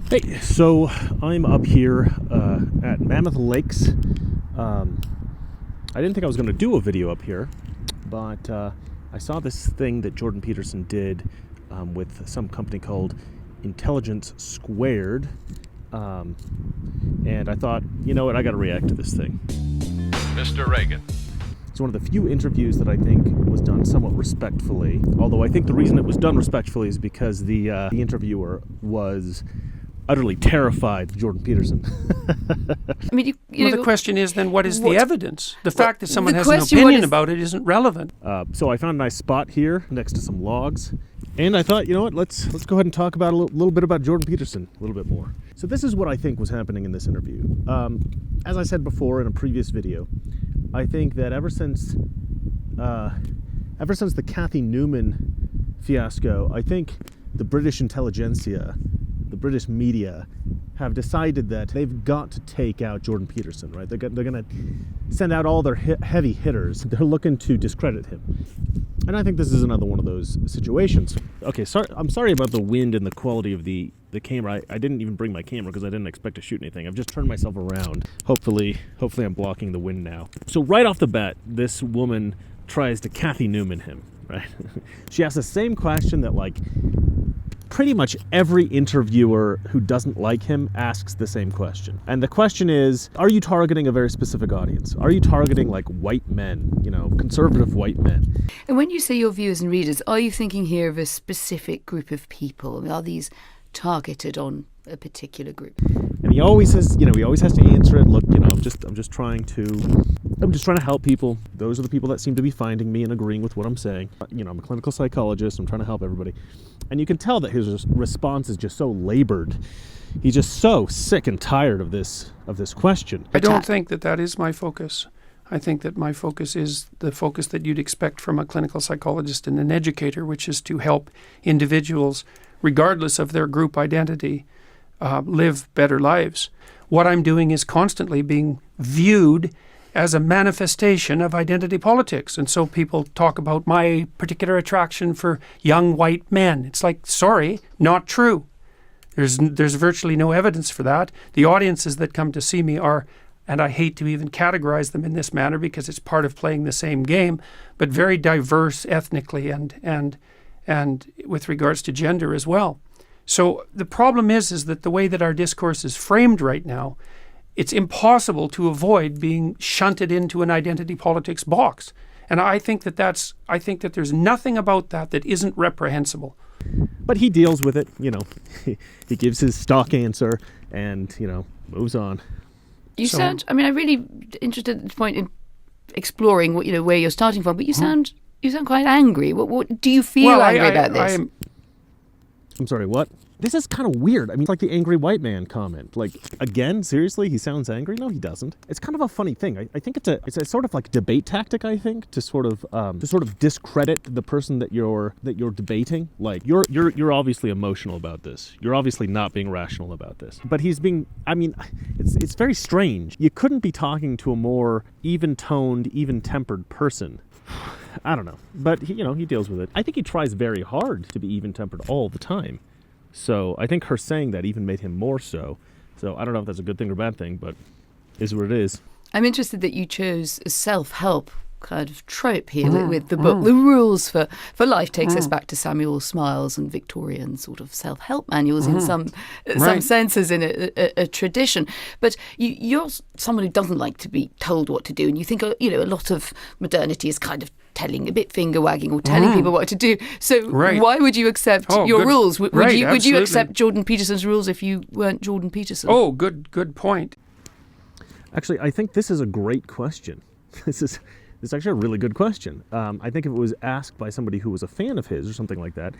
Hey, so I'm up here at Mammoth Lakes. I didn't think I was going to do a video up here, but I saw this thing that Jordan Peterson did with some company called Intelligence Squared, and I thought, you know what, I got to react to this thing. Mr. Reagan. It's one of the few interviews that I think was done somewhat respectfully, although I think the reason it was done respectfully is because the interviewer was utterly terrified of Jordan Peterson. I mean, the question is then, what is the evidence? The fact that someone has an opinion about it isn't relevant. So I found a nice spot here next to some logs, and I thought, you know what, let's go ahead and talk about a little bit about Jordan Peterson a little bit more. So this is what I think was happening in this interview. As I said before in a previous video, I think that ever since the Kathy Newman fiasco, I think the British intelligentsia, the British media, have decided that they've got to take out Jordan Peterson, right? They're going to send out all their heavy hitters. They're looking to discredit him. And I think this is another one of those situations. Okay, I'm sorry about the wind and the quality of the camera. I didn't even bring my camera because I didn't expect to shoot anything. I've just turned myself around. Hopefully I'm blocking the wind now. So right off the bat, this woman tries to Kathy Newman him, right? She asks the same question that, like, pretty much every interviewer who doesn't like him asks the same question. And the question is, are you targeting a very specific audience? Are you targeting, like, white men, conservative white men? And when you say your viewers and readers, are you thinking here of a specific group of people? I mean, are these targeted on a particular group? And he always says, he always has to answer it. Look, I'm just trying to help people. Those are the people that seem to be finding me and agreeing with what I'm saying. I'm a clinical psychologist. I'm trying to help everybody. And you can tell that his response is just so labored. He's just so sick and tired of this question. I don't think that is my focus. I think that my focus is the focus that you'd expect from a clinical psychologist and an educator, which is to help individuals, regardless of their group identity, live better lives. What I'm doing is constantly being viewed as a manifestation of identity politics. And so people talk about my particular attraction for young white men. It's like, sorry, not true. There's virtually no evidence for that. The audiences that come to see me are, and I hate to even categorize them in this manner because it's part of playing the same game, but very diverse ethnically and with regards to gender as well. So the problem is that the way that our discourse is framed right now, it's impossible to avoid being shunted into an identity politics box. And I think that there's nothing about that isn't reprehensible. But he deals with it, he gives his stock answer and, moves on. I'm really interested at this point in exploring what, where you're starting from, but you sound quite angry. What do you feel angry about this? I'm sorry, what? This is kind of weird. I mean, like the angry white man comment. Like, again, seriously, he sounds angry? No, he doesn't. It's kind of a funny thing. I think it's a sort of like debate tactic, I think, to sort of discredit the person that you're debating. Like, you're obviously emotional about this. You're obviously not being rational about this. But he's being, it's very strange. You couldn't be talking to a more even-toned, even-tempered person. I don't know. But, he deals with it. I think he tries very hard to be even-tempered all the time. So I think her saying that even made him more so. So I don't know if that's a good thing or bad thing, but it is what it is. I'm interested that you chose a self-help kind of trope here with the book. The Rules for Life takes us back to Samuel Smiles and Victorian sort of self-help manuals in some senses, in a tradition. But you're someone who doesn't like to be told what to do, and you think a lot of modernity is kind of telling, a bit finger wagging or telling people what to do. So why would you accept your rules? Would you accept Jordan Peterson's rules if you weren't Jordan Peterson? Oh, good point. Actually, I think this is a great question. This is actually a really good question. I think if it was asked by somebody who was a fan of his or something like that,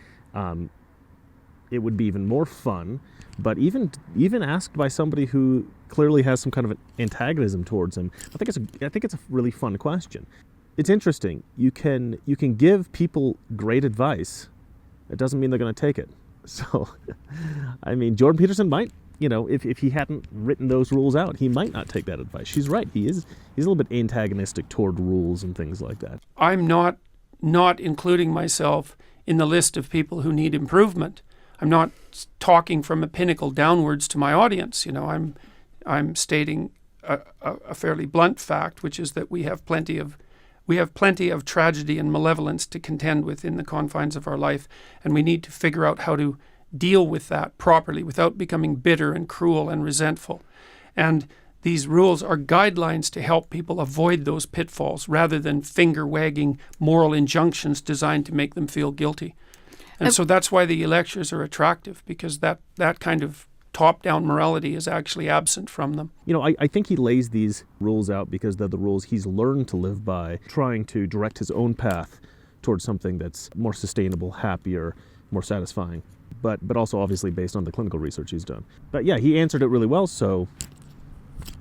it would be even more fun. But even asked by somebody who clearly has some kind of an antagonism towards him, I think it's a really fun question. It's interesting. You can give people great advice. It doesn't mean they're going to take it. So, Jordan Peterson might, if he hadn't written those rules out, he might not take that advice. She's right. He's a little bit antagonistic toward rules and things like that. I'm not including myself in the list of people who need improvement. I'm not talking from a pinnacle downwards to my audience. I'm stating a fairly blunt fact, which is that we have plenty of tragedy and malevolence to contend with in the confines of our life, and we need to figure out how to deal with that properly without becoming bitter and cruel and resentful. And these rules are guidelines to help people avoid those pitfalls rather than finger-wagging moral injunctions designed to make them feel guilty. And so that's why the lectures are attractive, because that kind of top-down morality is actually absent from them. I think he lays these rules out because they're the rules he's learned to live by, trying to direct his own path towards something that's more sustainable, happier, more satisfying, but also obviously based on the clinical research he's done. But yeah, he answered it really well, so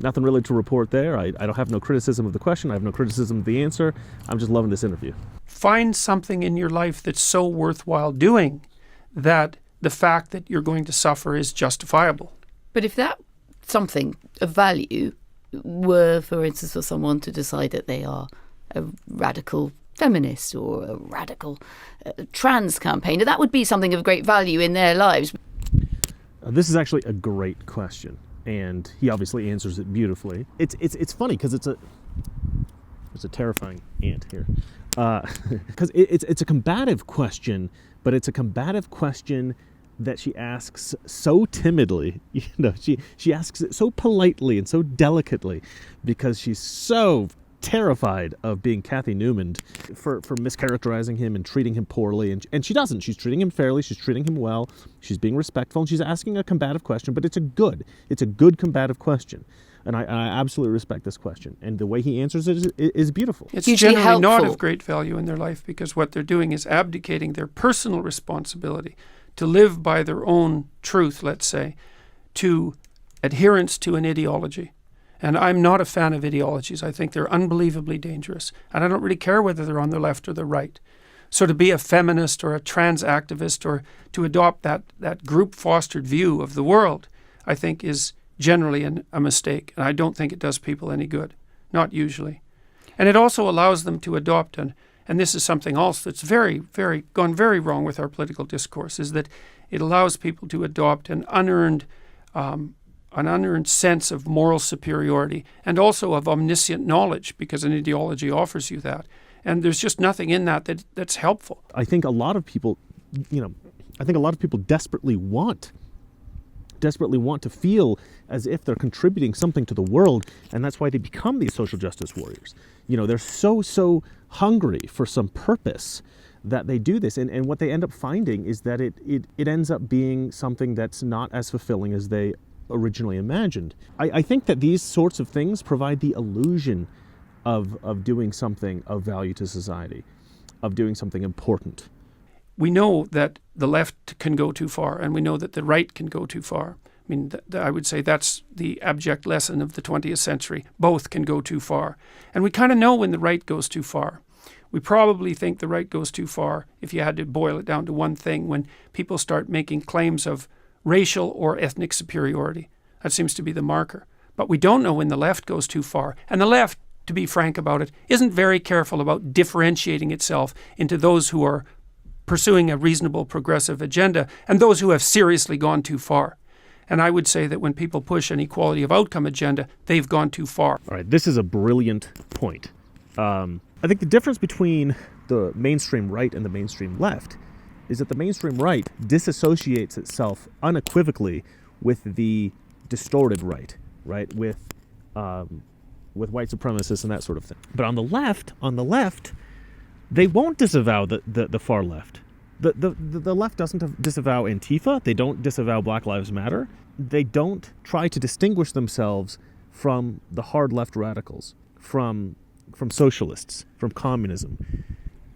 nothing really to report there. I don't have no criticism of the question. I have no criticism of the answer. I'm just loving this interview. Find something in your life that's so worthwhile doing that the fact that you're going to suffer is justifiable. But if that something of value were, for instance, for someone to decide that they are a radical feminist or a radical trans campaigner, that would be something of great value in their lives. This is actually a great question, and he obviously answers it beautifully. It's funny because there's a terrifying ant here. Because it's a combative question, but it's a combative question that she asks so timidly. She asks it so politely and so delicately because she's so terrified of being Kathy Newman for mischaracterizing him and treating him poorly. And she doesn't. She's treating him fairly. She's treating him well. She's being respectful. And she's asking a combative question, but it's a good combative question. And I absolutely respect this question. And the way he answers it is beautiful. It's hugely generally not helpful. of great value in their life, because what they're doing is abdicating their personal responsibility to live by their own truth, let's say, to adherence to an ideology. And I'm not a fan of ideologies. I think they're unbelievably dangerous. And I don't really care whether they're on the left or the right. So to be a feminist or a trans activist or to adopt that group-fostered view of the world, I think is generally a mistake. And I don't think it does people any good. Not usually. And it also allows them to adopt, and this is something else that's gone very wrong with our political discourse, is that it allows people to adopt an unearned sense of moral superiority and also of omniscient knowledge, because an ideology offers you that. And there's just nothing in that's helpful. I think a lot of people, desperately want to feel as if they're contributing something to the world, and that's why they become these social justice warriors. They're so hungry for some purpose that they do this, and what they end up finding is that it ends up being something that's not as fulfilling as they originally imagined. I think that these sorts of things provide the illusion of doing something of value to society, of doing something important. We know that the left can go too far, and we know that the right can go too far. I mean, I would say that's the abject lesson of the 20th century. Both can go too far. And we kind of know when the right goes too far. We probably think the right goes too far, if you had to boil it down to one thing, when people start making claims of racial or ethnic superiority. That seems to be the marker. But we don't know when the left goes too far. And the left, to be frank about it, isn't very careful about differentiating itself into those who are pursuing a reasonable progressive agenda and those who have seriously gone too far. And I would say that when people push an equality of outcome agenda, they've gone too far. All right, this is a brilliant point. I think the difference between the mainstream right and the mainstream left is that the mainstream right disassociates itself unequivocally with the distorted right, with white supremacists and that sort of thing. But on the left, they won't disavow the far left. The left doesn't disavow Antifa. They don't disavow Black Lives Matter. They don't try to distinguish themselves from the hard left radicals, from socialists, from communism.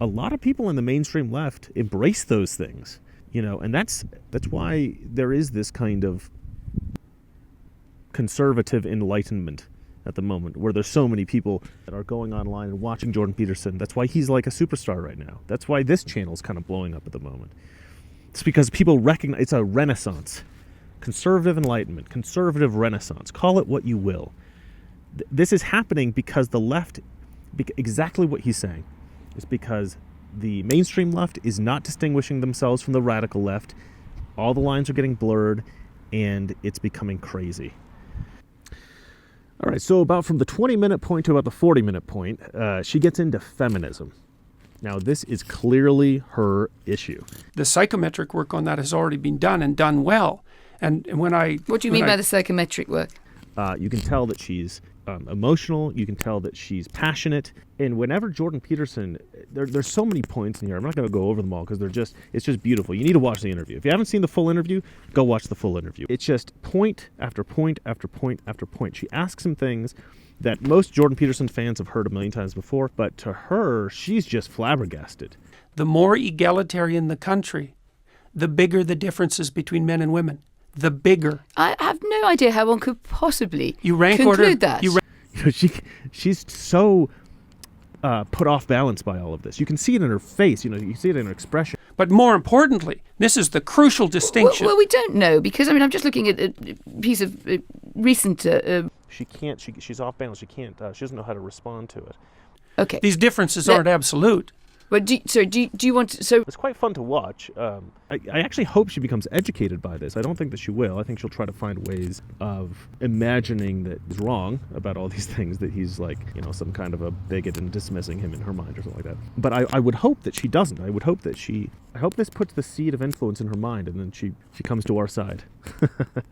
A lot of people in the mainstream left embrace those things, and that's why there is this kind of conservative enlightenment at the moment, where there's so many people that are going online and watching Jordan Peterson. That's why he's like a superstar right now. That's why this channel's kind of blowing up at the moment. It's because people recognize it's a renaissance. Conservative enlightenment, conservative renaissance, call it what you will. This is happening because the left, exactly what he's saying, is because the mainstream left is not distinguishing themselves from the radical left, All the lines are getting blurred, and it's becoming crazy. All right, so about from the 20-minute point to about the 40-minute point, she gets into feminism. Now, this is clearly her issue. The psychometric work on that has already been done and done well. And when I... What do you mean by the psychometric work? You can tell that she's emotional. You can tell that she's passionate. And whenever Jordan Peterson, there's so many points in here. I'm not going to go over them all because it's just beautiful. You need to watch the interview. If you haven't seen the full interview, go watch the full interview. It's just point after point after point after point. She asks him things that most Jordan Peterson fans have heard a million times before, but to her, she's just flabbergasted. The more egalitarian the country, the bigger the differences between men and women. The bigger. I have no idea how one could possibly rank conclude order, that. She's so put off balance by all of this. You can see it in her face. You see it in her expression. But more importantly, this is the crucial distinction. Well, we don't know because I'm just looking at a piece of recent. She can't. She's off balance. She can't. She doesn't know how to respond to it. Okay. These differences aren't absolute. But do you want to, so it's quite fun to watch. I actually hope she becomes educated by this. I don't think that she will. I think she'll try to find ways of imagining that he's wrong about all these things, that he's like, some kind of a bigot and dismissing him in her mind or something like that. But I would hope that she doesn't. I hope this puts the seed of influence in her mind and then she comes to our side.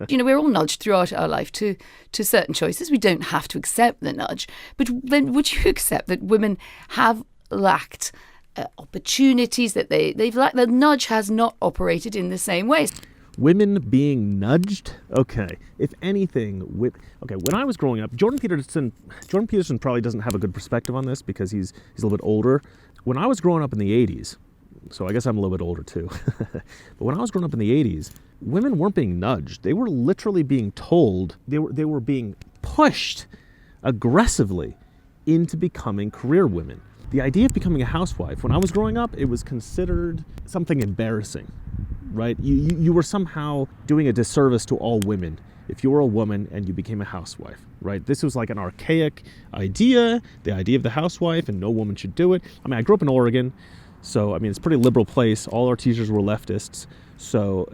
We're all nudged throughout our life to certain choices. We don't have to accept the nudge. But then would you accept that women have lacked opportunities, that they've lacked? The nudge has not operated in the same ways. Women being nudged? Okay. If anything, when I was growing up, Jordan Peterson probably doesn't have a good perspective on this because he's a little bit older. When I was growing up in the 80s, so I guess I'm a little bit older too, but when I was growing up in the 80s, women weren't being nudged. They were literally being told, they were being pushed aggressively into becoming career women. The idea of becoming a housewife, when I was growing up, it was considered something embarrassing, right? You were somehow doing a disservice to all women if you were a woman and you became a housewife, right? This was like an archaic idea, the idea of the housewife, and no woman should do it. I grew up in Oregon, so, it's a pretty liberal place. All our teachers were leftists, so,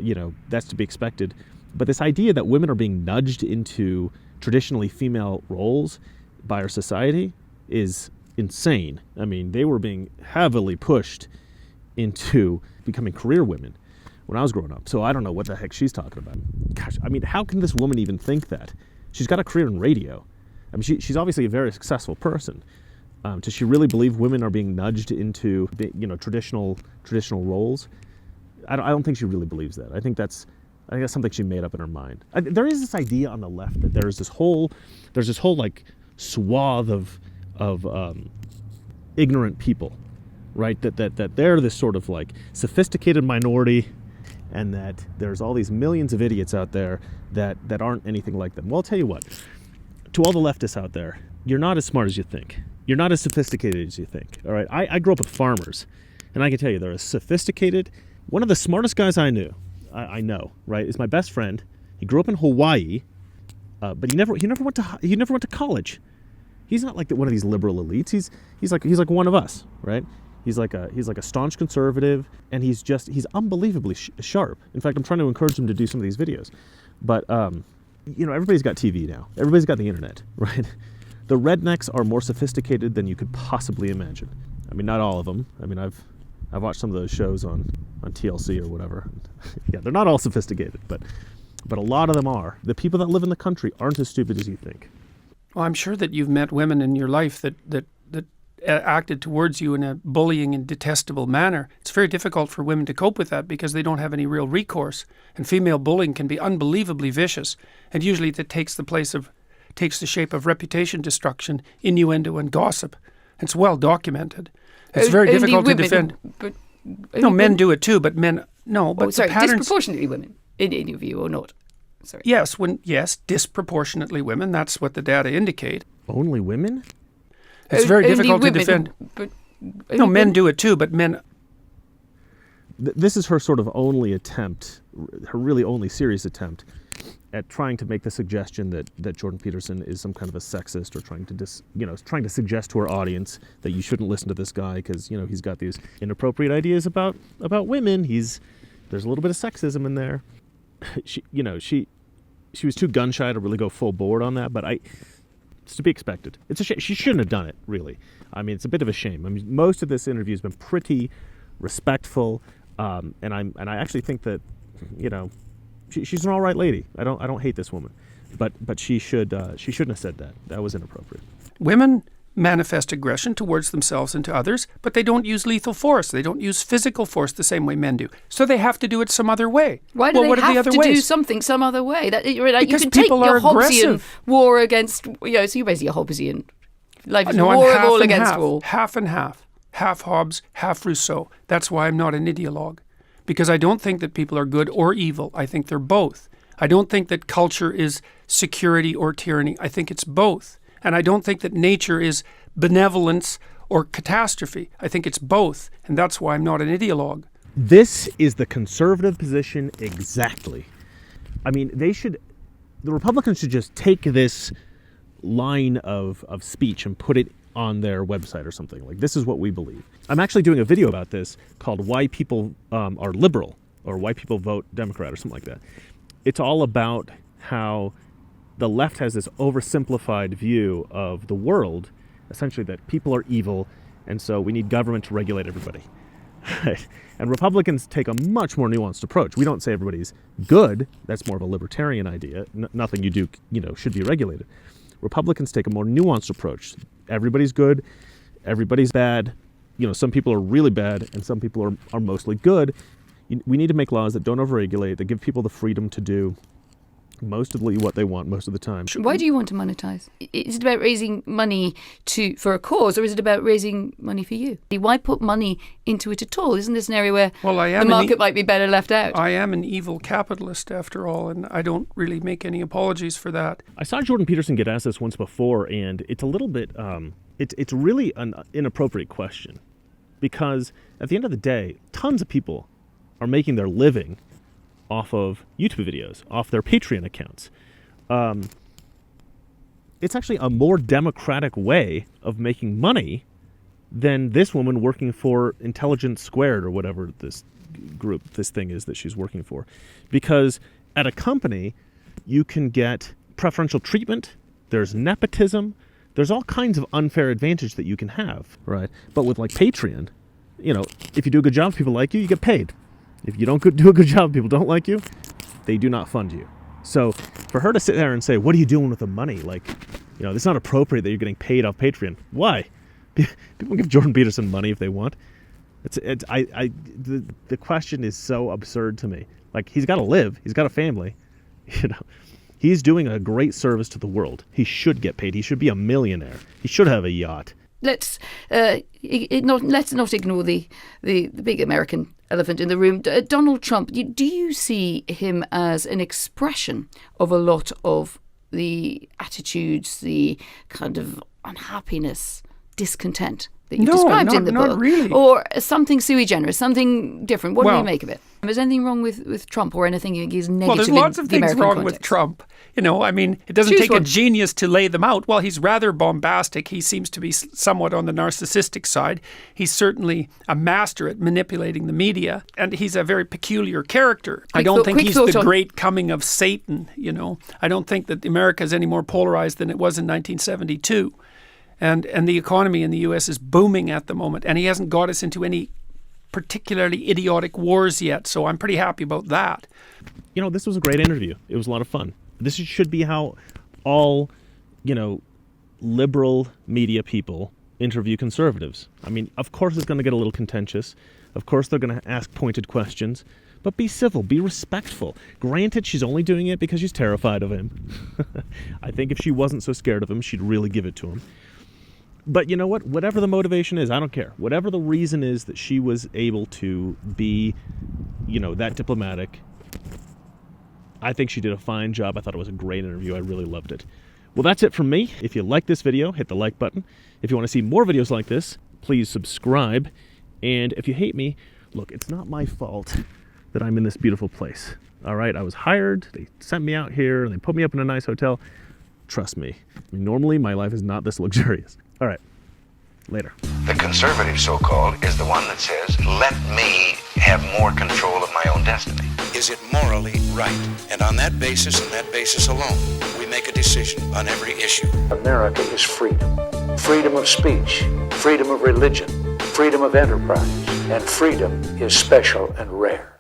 that's to be expected. But this idea that women are being nudged into traditionally female roles by our society is insane. They were being heavily pushed into becoming career women when I was growing up. So I don't know what the heck she's talking about. Gosh, how can this woman even think that? She's got a career in radio. She's obviously a very successful person. Does she really believe women are being nudged into, traditional roles? I don't think she really believes that. I think that's something she made up in her mind. There is this idea on the left that there's this whole like swath of ignorant people, right? That they're this sort of like sophisticated minority, and that there's all these millions of idiots out there that aren't anything like them. Well, I'll tell you what, to all the leftists out there, you're not as smart as you think. You're not as sophisticated as you think, all right? I grew up with farmers, and I can tell you they're as sophisticated. One of the smartest guys I know, right, is my best friend. He grew up in Hawaii, but he never went to college. He's not like one of these liberal elites. He's like one of us, right? He's like a staunch conservative, and he's unbelievably sharp. In fact, I'm trying to encourage him to do some of these videos. But everybody's got TV now. Everybody's got the internet, right? The rednecks are more sophisticated than you could possibly imagine. Not all of them. I've watched some of those shows on TLC or whatever. Yeah, they're not all sophisticated, but a lot of them are. The people that live in the country aren't as stupid as you think. Well, I'm sure that you've met women in your life that acted towards you in a bullying and detestable manner. It's very difficult for women to cope with that because they don't have any real recourse. And female bullying can be unbelievably vicious. And usually that takes the shape of reputation destruction, innuendo, and gossip. It's well documented. It's very difficult to defend. Men do it too, but men, no. But the patterns, disproportionately women, in your view, or not? Sorry. Yes, disproportionately women. That's what the data indicate. Only women? It's very difficult to defend. But men do it too, but men. This is her sort of only attempt, her really only serious attempt at trying to make the suggestion that Jordan Peterson is some kind of a sexist, or trying to suggest to her audience that you shouldn't listen to this guy because he's got these inappropriate ideas about women. He's There's a little bit of sexism in there. She was too gun shy to really go full board on that, but it's to be expected. It's a shame. She shouldn't have done it, really. I mean, it's a bit of a shame. I mean, most of this interview has been pretty respectful, and I actually think that, she's an all right lady. I don't hate this woman, but she shouldn't have said that. That was inappropriate. Women manifest aggression towards themselves and to others, but they don't use lethal force. They don't use physical force the same way men do. So they have to do it some other way. Why do they have to do something some other way? Because you can people take your are Hobbesian aggressive. war against, so you're basically a Hobbesian. Life is No, war I'm of all half and against half. all. Half and half. Half Hobbes, half Rousseau. That's why I'm not an ideologue. Because I don't think that people are good or evil. I think they're both. I don't think that culture is security or tyranny. I think it's both. And I don't think that nature is benevolence or catastrophe. I think it's both. And that's why I'm not an ideologue. This is the conservative position exactly. I mean, the Republicans should just take this line of speech and put it on their website or something. Like, this is what we believe. I'm actually doing a video about this called Why People Are Liberal, or Why People Vote Democrat, or something like that. It's all about how the left has this oversimplified view of the world, essentially that people are evil, and so we need government to regulate everybody. And Republicans take a much more nuanced approach. We don't say everybody's good. That's more of a libertarian idea. Nothing you do, should be regulated. Republicans take a more nuanced approach. Everybody's good, everybody's bad. Some people are really bad, and some people are mostly good. We need to make laws that don't overregulate, that give people the freedom to do mostly what they want most of the time. Why do you want to monetize? Is it about raising money for a cause, or is it about raising money for you? Why put money into it at all? Isn't this an area where the market might be better left out? I am an evil capitalist, after all, and I don't really make any apologies for that. I saw Jordan Peterson get asked this once before, and it's a little bit, it's really an inappropriate question, because at the end of the day, tons of people are making their living off of YouTube videos, off their Patreon accounts. It's actually a more democratic way of making money than this woman working for Intelligence Squared, or whatever this thing is that she's working for. Because at a company, you can get preferential treatment, there's nepotism, there's all kinds of unfair advantage that you can have, right? But with like Patreon, if you do a good job, people like you, you get paid. If you don't do a good job, people don't like you, they do not fund you. So for her to sit there and say, what are you doing with the money? Like, it's not appropriate that you're getting paid off Patreon. Why? People give Jordan Peterson money if they want. The question is so absurd to me. Like, he's got to live. He's got a family. He's doing a great service to the world. He should get paid. He should be a millionaire. He should have a yacht. Let's not ignore the big American elephant in the room. Donald Trump, do you see him as an expression of a lot of the attitudes, the kind of unhappiness, discontent that you described in the book? Not really. Or something sui generis, something different? What do you make of it? Is there anything wrong with Trump, or anything you think is negative? Well, there's lots of things wrong with context? Trump. It doesn't take a genius to lay them out. Well, he's rather bombastic. He seems to be somewhat on the narcissistic side. He's certainly a master at manipulating the media, and he's a very peculiar character. I don't think he's the great coming of Satan, I don't think that America is any more polarized than it was in 1972. And the economy in the U.S. is booming at the moment, and he hasn't got us into any particularly idiotic wars yet, so I'm pretty happy about that. This was a great interview. It was a lot of fun. This should be how all, liberal media people interview conservatives. I mean, of course it's going to get a little contentious. Of course they're going to ask pointed questions. But be civil, be respectful. Granted, she's only doing it because she's terrified of him. I think if she wasn't so scared of him, she'd really give it to him. But you know what? Whatever the motivation is, I don't care. Whatever the reason is that she was able to be, that diplomatic, I think she did a fine job. I thought it was a great interview. I really loved it. Well, that's it from me. If you like this video, hit the like button. If you want to see more videos like this, please subscribe. And if you hate me, look, it's not my fault that I'm in this beautiful place. All right? I was hired. They sent me out here, and they put me up in a nice hotel. Trust me. Normally, my life is not this luxurious. All right. Later. The conservative, so-called, is the one that says, let me have more control of my own destiny. Is it morally right? And on that basis and that basis alone, we make a decision on every issue. America is freedom. Freedom of speech, freedom of religion, freedom of enterprise, and freedom is special and rare.